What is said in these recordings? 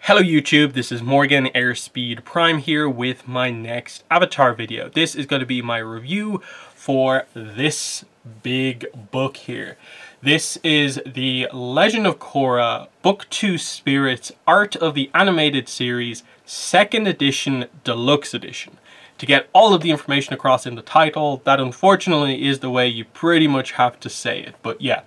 Hello YouTube, this is Morgan Airspeed Prime here with my next Avatar video. This is going to be my review for this big book here. This is the Legend of Korra Book 2 Spirits Art of the Animated Series 2nd Edition Deluxe Edition. To get all of the information across in the title, that unfortunately is the way you pretty much have to say it, but yeah.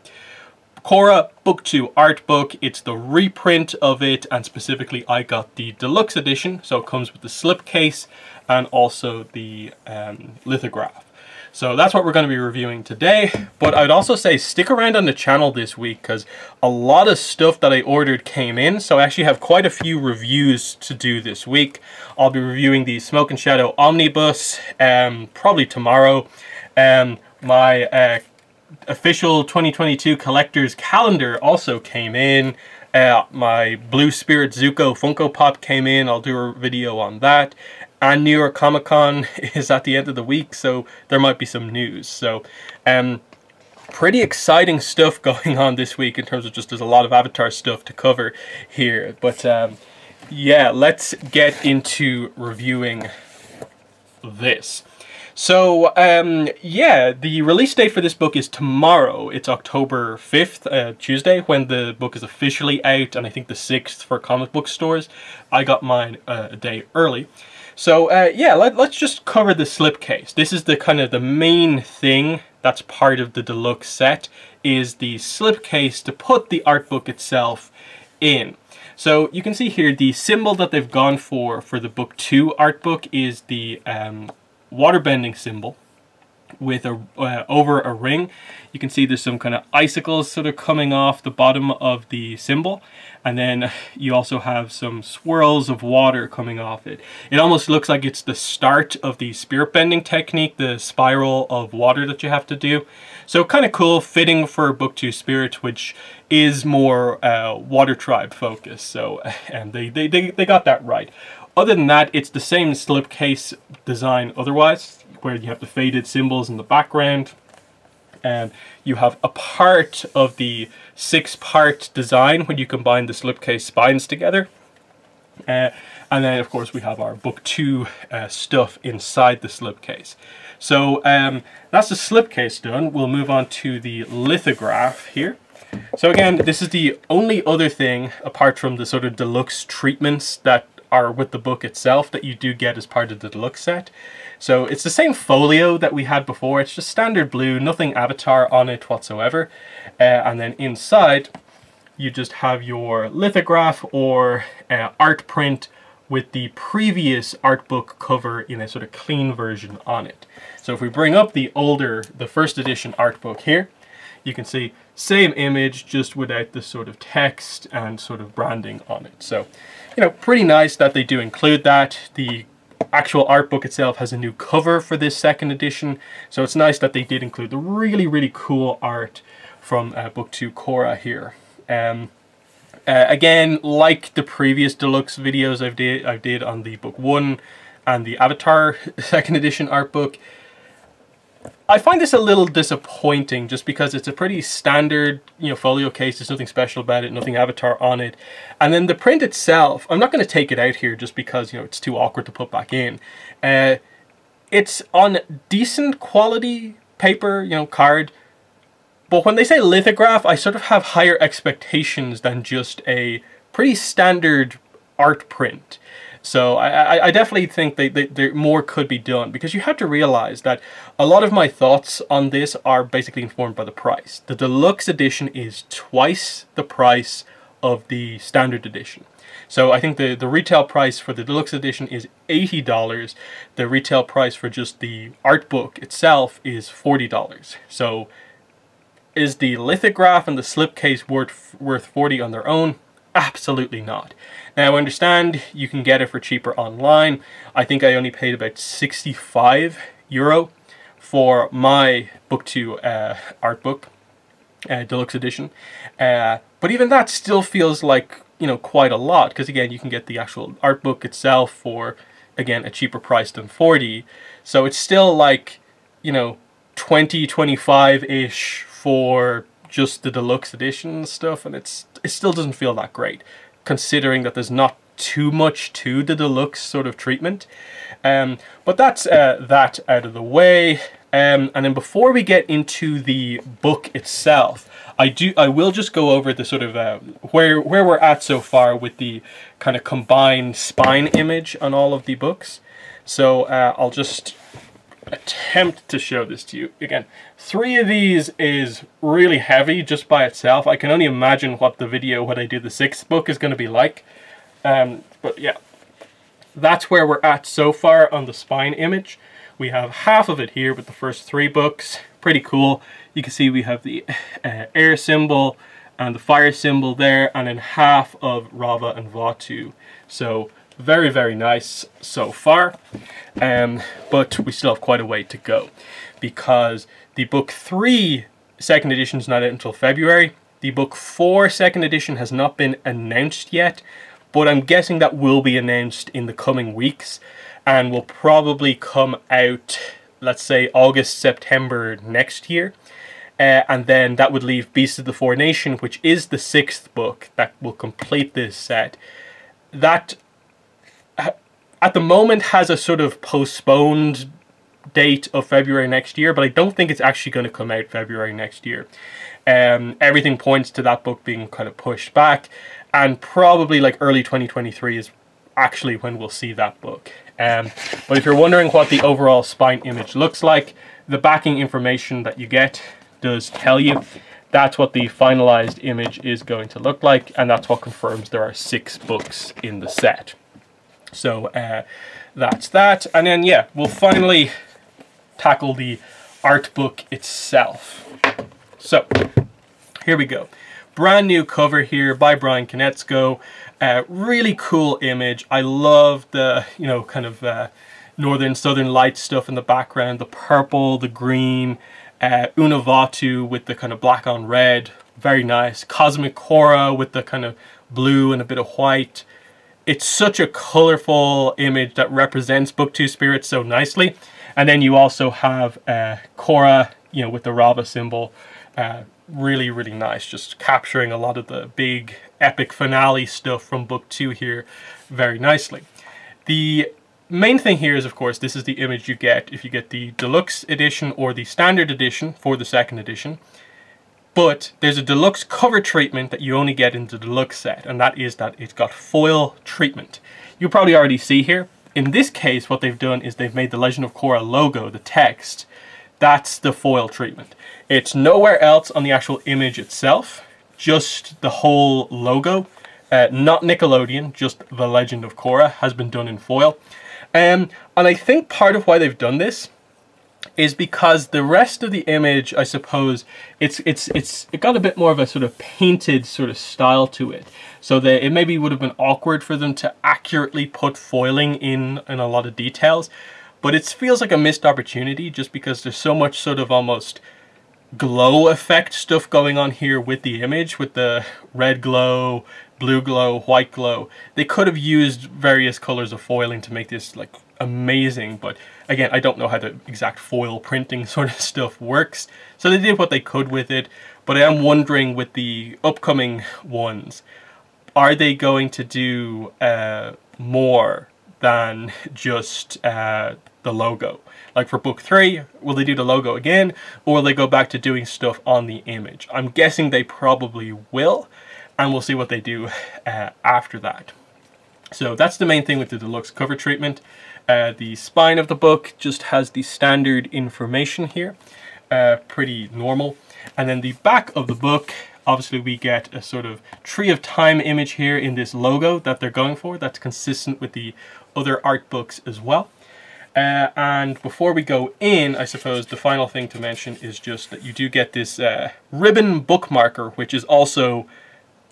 Korra Book 2 art book, it's the reprint of it, and specifically I got the deluxe edition, so it comes with the slipcase and also the lithograph. So that's what we're going to be reviewing today, but I'd also say stick around on the channel this week because a lot of stuff that I ordered came in, so I actually have quite a few reviews to do this week. I'll be reviewing the Smoke and Shadow Omnibus probably tomorrow. My official 2022 collector's calendar also came in. My Blue Spirit Zuko Funko Pop came in. I'll do a video on that. And New York Comic Con is at the end of the week, so there might be some news. So pretty exciting stuff going on this week in terms of just there's a lot of Avatar stuff to cover here. But yeah, let's get into reviewing this. So, yeah, the release date for this book is tomorrow. It's October 5th, Tuesday, when the book is officially out, and I think the 6th for comic book stores. I got mine a day early. So, yeah, let's just cover the slipcase. This is the kind of the main thing that's part of the deluxe set, is the slipcase to put the art book itself in. So, you can see here the symbol that they've gone for the Book 2 art book is the waterbending symbol with over a ring. You can see there's some kind of icicles sort of coming off the bottom of the symbol, and then you also have some swirls of water coming off it. It almost looks like it's the start of the spirit bending technique, the spiral of water that you have to do. So kind of cool, fitting for Book 2 Spirit, which is more water tribe focused. So and they got that right. Other than that, it's the same slipcase design otherwise, where you have the faded symbols in the background. And you have a part of the 6-part design when you combine the slipcase spines together. And then, of course, we have our Book 2 stuff inside the slipcase. So that's the slipcase done. We'll move on to the lithograph here. So again, this is the only other thing, apart from the sort of deluxe treatments that are with the book itself, that you do get as part of the deluxe set. So it's the same folio that we had before. It's just standard blue, nothing Avatar on it whatsoever. And then inside you just have your lithograph or art print with the previous art book cover in a sort of clean version on it. So if we bring up the 1st edition art book here, you can see same image, just without the sort of text and sort of branding on it. So, you know, pretty nice that they do include that. The actual art book itself has a new cover for this 2nd edition, so it's nice that they did include the really cool art from Book 2 Korra here. Again, like the previous deluxe videos I did on the Book 1 and the Avatar 2nd edition art book, I find this a little disappointing just because it's a pretty standard, you know, folio case. There's nothing special about it, nothing Avatar on it. And then the print itself, I'm not going to take it out here just because, you know, it's too awkward to put back in. It's on decent quality paper, you know, card. But when they say lithograph, I sort of have higher expectations than just a pretty standard art print. So I definitely think that more could be done, because you have to realize that a lot of my thoughts on this are basically informed by the price. The deluxe edition is twice the price of the standard edition. So I think the retail price for the deluxe edition is $80. The retail price for just the art book itself is $40. So is the lithograph and the slipcase worth $40 on their own? Absolutely not. Now, I understand you can get it for cheaper online. I think I only paid about €65 for my Book 2 art book, deluxe edition. But even that still feels like, you know, quite a lot, because again, you can get the actual art book itself for, again, a cheaper price than $40. So it's still like, you know, 20, 25-ish for just the deluxe edition stuff, and it still doesn't feel that great, considering that there's not too much to the deluxe sort of treatment. But that's that out of the way. And then before we get into the book itself, I will just go over the sort of where we're at so far with the kind of combined spine image on all of the books. So I'll just attempt to show this to you. Again, 3 of these is really heavy just by itself. I can only imagine what the video when I do the 6th book is going to be like. But yeah, that's where we're at so far on the spine image. We have half of it here with the first 3 books. Pretty cool. You can see we have the air symbol and the fire symbol there, and then half of Rava and Vatu. So very, very nice so far. But we still have quite a way to go, because the book 3 second edition is not out until February. The book 4 second edition has not been announced yet, but I'm guessing that will be announced in the coming weeks and will probably come out, let's say, August, September next year. And then that would leave Beasts of the Four Nations, which is the 6th book that will complete this set. That, at the moment, has a sort of postponed date of February next year, but I don't think it's actually going to come out February next year. Everything points to that book being kind of pushed back, and probably like early 2023 is actually when we'll see that book. But if you're wondering what the overall spine image looks like, the backing information that you get does tell you. That's what the finalized image is going to look like, and that's what confirms there are 6 books in the set. So that's that. And then yeah, we'll finally tackle the art book itself. So here we go. Brand new cover here by Brian Konietzko. Really cool image. I love the, you know, kind of northern southern light stuff in the background. The purple, the green, Unavatu with the kind of black on red. Very nice. Cosmic Korra with the kind of blue and a bit of white. It's such a colorful image that represents Book 2 Spirit so nicely. And then you also have Korra, you know, with the Rava symbol. Really, really nice. Just capturing a lot of the big epic finale stuff from Book 2 here very nicely. The main thing here is, of course, this is the image you get if you get the deluxe edition or the standard edition for the second edition. But there's a deluxe cover treatment that you only get in the deluxe set, and that is that it's got foil treatment. You probably already see here. In this case, what they've done is they've made the Legend of Korra logo, the text. That's the foil treatment. It's nowhere else on the actual image itself, just the whole logo. Not Nickelodeon, just the Legend of Korra has been done in foil. And I think part of why they've done this is because the rest of the image, I suppose, it got a bit more of a sort of painted sort of style to it. So that it maybe would have been awkward for them to accurately put foiling in a lot of details. But it feels like a missed opportunity just because there's so much sort of almost glow effect stuff going on here with the image, with the red glow, blue glow, white glow. They could have used various colors of foiling to make this like amazing, but again, I don't know how the exact foil printing sort of stuff works. So they did what they could with it, but I am wondering with the upcoming ones, are they going to do more than just the logo? Like for book 3, will they do the logo again, or will they go back to doing stuff on the image? I'm guessing they probably will, and we'll see what they do after that. So that's the main thing with the deluxe cover treatment. The spine of the book just has the standard information here, pretty normal. And then the back of the book, obviously we get a sort of Tree of Time image here in this logo that they're going for. That's consistent with the other art books as well. And before we go in, I suppose the final thing to mention is just that you do get this ribbon bookmarker, which is also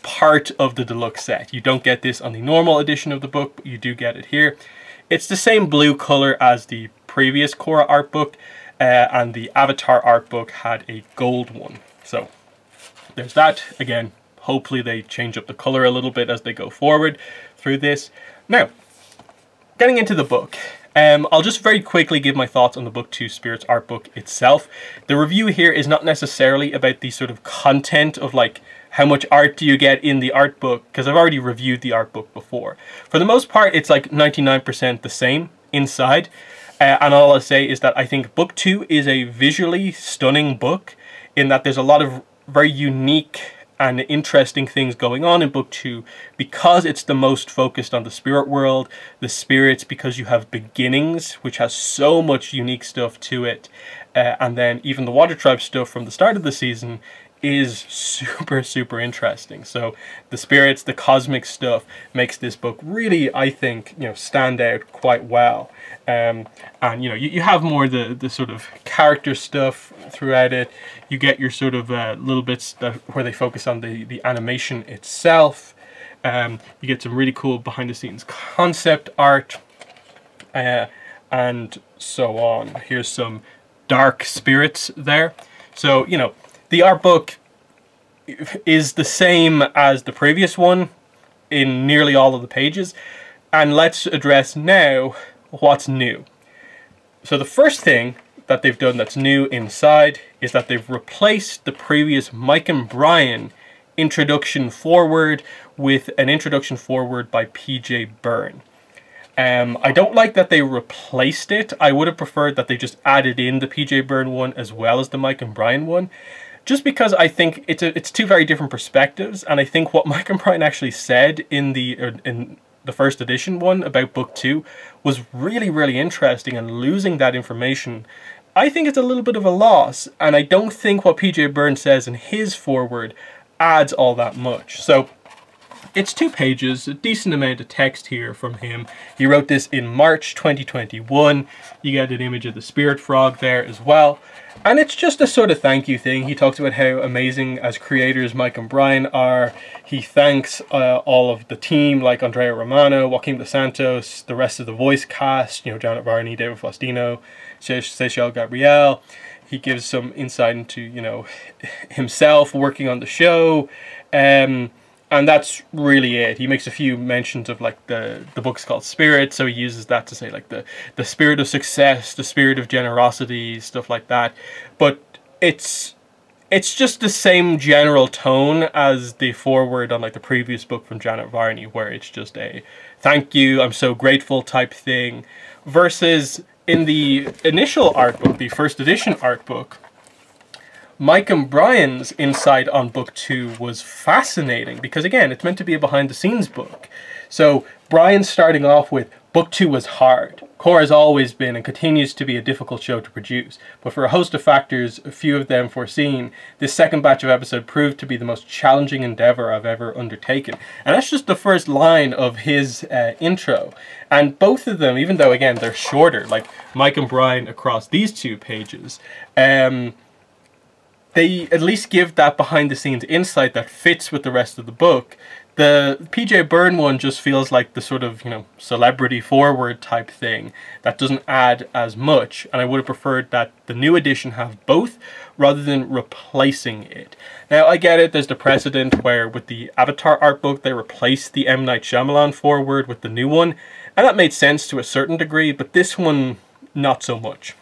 part of the deluxe set. You don't get this on the normal edition of the book, but you do get it here. It's the same blue color as the previous Korra art book, and the Avatar art book had a gold one. So there's that. Again, hopefully they change up the color a little bit as they go forward through this. Now, getting into the book. I'll just very quickly give my thoughts on the Book 2 Spirits art book itself. The review here is not necessarily about the sort of content of like how much art do you get in the art book, because I've already reviewed the art book before. For the most part, it's like 99% the same inside. And all I'll say is that I think book 2 is a visually stunning book, in that there's a lot of very unique and interesting things going on in book 2, because it's the most focused on the spirit world, the spirits, because you have beginnings, which has so much unique stuff to it. And then even the Water Tribe stuff from the start of the season is super interesting. So the spirits, the cosmic stuff makes this book really, I think, you know, stand out quite well. And you know, you have more the sort of character stuff throughout it. You get your sort of little bits where they focus on the animation itself. You get some really cool behind the scenes concept art, and so on. Here's some dark spirits there. So, you know, the art book is the same as the previous one in nearly all of the pages. And let's address now what's new. So the first thing that they've done that's new inside is that they've replaced the previous Mike and Brian introduction forward with an introduction forward by PJ Byrne. I don't like that they replaced it. I would have preferred that they just added in the PJ Byrne one as well as the Mike and Brian one, just because I think it's two very different perspectives. And I think what Mike and Brian actually said in the first edition one about book 2 was really interesting, and losing that information, I think it's a little bit of a loss. And I don't think what PJ Byrne says in his foreword adds all that much. So it's 2 pages, a decent amount of text here from him. He wrote this in March 2021. You get an image of the spirit frog there as well. And it's just a sort of thank you thing. He talks about how amazing as creators Mike and Brian are. He thanks all of the team, like Andrea Romano, Joaquim Dos Santos, the rest of the voice cast, you know, Janet Varney, David Faustino, Seychelles Gabriel. He gives some insight into, you know, himself working on the show. And that's really it. He makes a few mentions of, like, the book's called Spirit, so he uses that to say, like, the spirit of success, the spirit of generosity, stuff like that. But it's just the same general tone as the foreword on, like, the previous book from Janet Varney, where it's just a thank you, I'm so grateful type thing, versus in the initial art book, the first edition art book, Mike and Brian's insight on book 2 was fascinating, because again, it's meant to be a behind the scenes book. So Brian's starting off with, book 2 was hard. Korra has always been and continues to be a difficult show to produce, but for a host of factors, a few of them foreseen, this second batch of episode proved to be the most challenging endeavor I've ever undertaken. And that's just the first line of his intro. And both of them, even though again they're shorter, like Mike and Brian across these 2 pages, they at least give that behind-the-scenes insight that fits with the rest of the book. The PJ Byrne one just feels like the sort of, you know, celebrity forward type thing that doesn't add as much, and I would have preferred that the new edition have both rather than replacing it. Now, I get it, there's the precedent where with the Avatar art book they replaced the M. Night Shyamalan forward with the new one, and that made sense to a certain degree, but this one, not so much.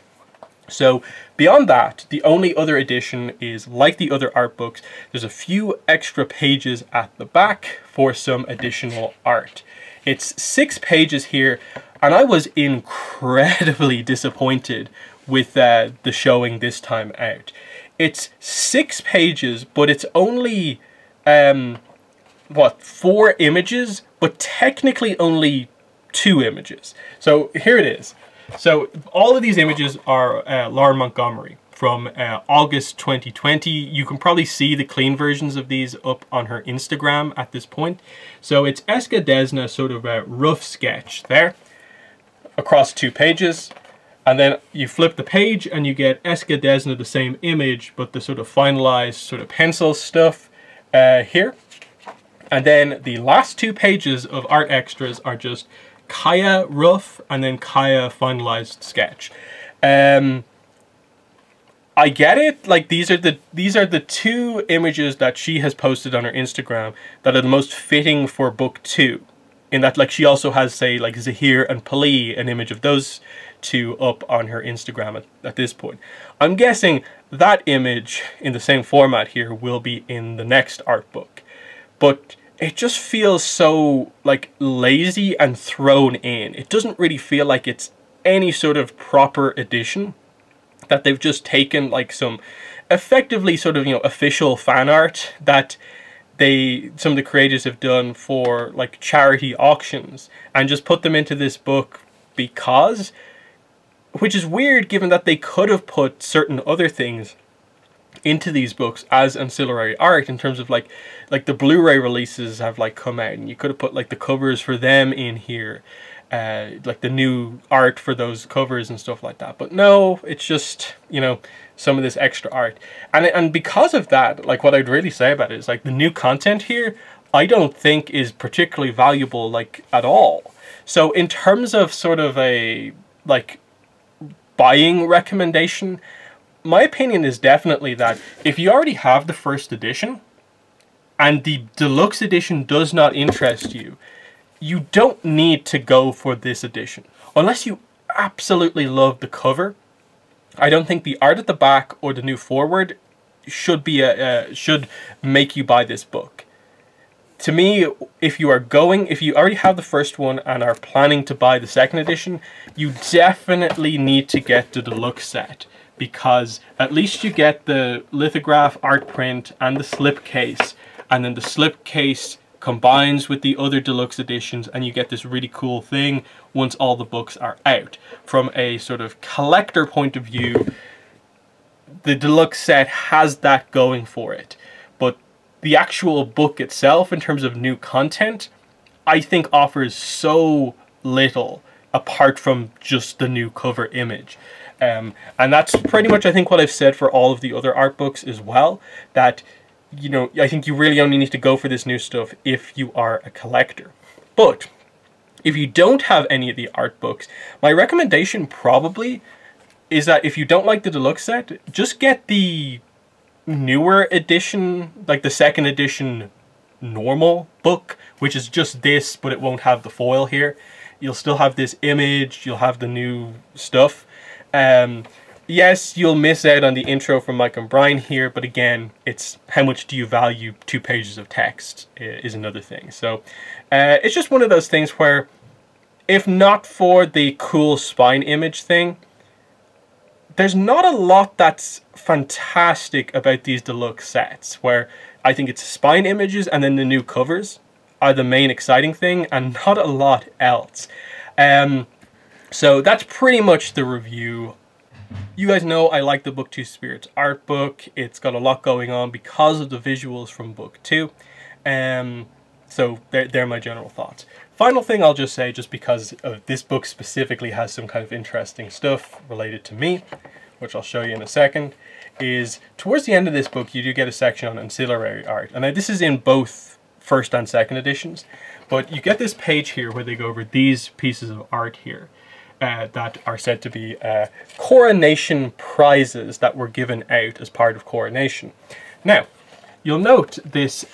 So beyond that, the only other addition is, like the other art books, there's a few extra pages at the back for some additional art. It's 6 pages here, and I was incredibly disappointed with the showing this time out. It's 6 pages, but it's only, 4 images, but technically only 2 images. So here it is. So all of these images are Lauren Montgomery from August 2020. You can probably see the clean versions of these up on her Instagram at this point. So it's Eska Desna sort of a rough sketch there across 2 pages. And then you flip the page and you get Eska Desna, the same image, but the sort of finalized sort of pencil stuff here. And then the last 2 pages of art extras are just Kaya rough and then Kaya finalized sketch. I get it, like these are the 2 images that she has posted on her Instagram that are the most fitting for book 2 in that like she also has, say, like Zahir and Pali, an image of those two up on her Instagram at this point. I'm guessing that image in the same format here will be in the next art book, but it just feels so like lazy and thrown in. It doesn't really feel like it's any sort of proper edition, that they've just taken like some effectively sort of, you know, official fan art that some of the creators have done for like charity auctions and just put them into this book, because, which is weird given that they could have put certain other things into these books as ancillary art, in terms of like the Blu-ray releases have like come out and you could have put like the covers for them in here, like the new art for those covers and stuff like that. But no, it's just, you know, some of this extra art. And because of that, like what I'd really say about it is like the new content here, I don't think is particularly valuable like at all. So in terms of sort of a like buying recommendation, my opinion is definitely that if you already have the first edition and the deluxe edition does not interest you, you don't need to go for this edition. Unless you absolutely love the cover, I don't think the art at the back or the new forward should be should make you buy this book. To me, if you already have the first one and are planning to buy the second edition, you definitely need to get the deluxe set, because at least you get the lithograph art print and the slipcase, and then the slipcase combines with the other deluxe editions and you get this really cool thing once all the books are out. From a sort of collector point of view, the deluxe set has that going for it. But the actual book itself, in terms of new content, I think offers so little apart from just the new cover image. And that's pretty much, I think, what I've said for all of the other art books as well, that, you know, I think you really only need to go for this new stuff if you are a collector. But if you don't have any of the art books, my recommendation probably is that if you don't like the deluxe set, just get the newer edition, like the second edition normal book, which is just this, but it won't have the foil here. You'll still have this image, you'll have the new stuff. Yes, you'll miss out on the intro from Mike and Brian here, but again, it's how much do you value 2 pages of text is another thing. So it's just one of those things where, if not for the cool spine image thing, there's not a lot that's fantastic about these deluxe sets, where I think it's spine images and then the new covers are the main exciting thing, and not a lot else. So that's pretty much the review. You guys know I like the Book 2 Spirits art book. It's got a lot going on because of the visuals from Book 2. So they're my general thoughts. Final thing I'll just say, just because this book specifically has some kind of interesting stuff related to me, which I'll show you in a second, is towards the end of this book you do get a section on ancillary art. And this is in both first and second editions, but you get this page here where they go over these pieces of art here. That are said to be coronation prizes that were given out as part of coronation. Now, you'll note this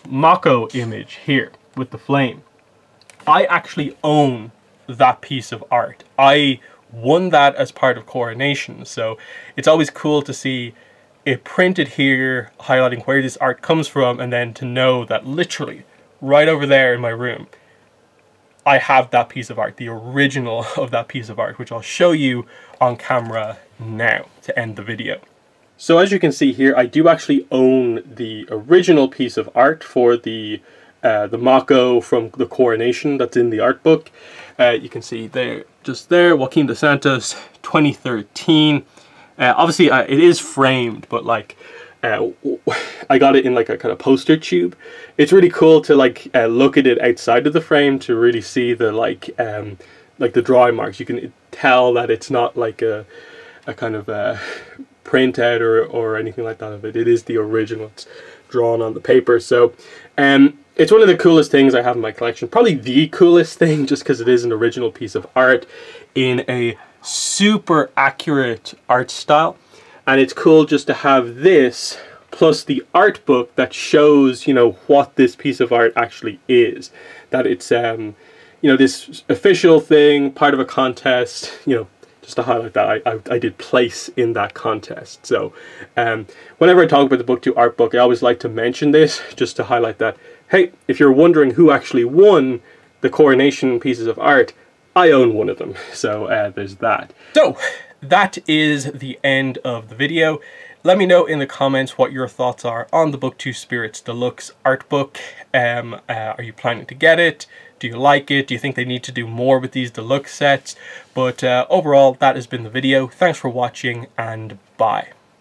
Mako image here with the flame. I actually own that piece of art. I won that as part of coronation, so it's always cool to see it printed here, highlighting where this art comes from, and then to know that literally right over there in my room, I have that piece of art, the original of that piece of art, which I'll show you on camera now to end the video. So as you can see here, I do actually own the original piece of art for the Mako from the coronation that's in the art book. You can see there, just there, Joaquin dos Santos, 2013. Obviously, it is framed, but like, I got it in like a kind of poster tube. It's really cool to like look at it outside of the frame to really see the like the drawing marks. You can tell that it's not like a kind of printout or anything like that of it. It is the original. It's drawn on the paper. So it's one of the coolest things I have in my collection. Probably the coolest thing, just because it is an original piece of art in a super accurate art style. And it's cool just to have this plus the art book that shows, you know, what this piece of art actually is. That it's you know, this official thing, part of a contest, you know, just to highlight that I did place in that contest. So whenever I talk about the Book 2 art book, I always like to mention this, just to highlight that, hey, if you're wondering who actually won the coronation pieces of art, I own one of them. So there's that. So that is the end of the video. Let me know in the comments what your thoughts are on the Book 2 Spirits Deluxe art book. Are you planning to get it? Do you like it? Do you think they need to do more with these deluxe sets? But overall, that has been the video. Thanks for watching, and bye.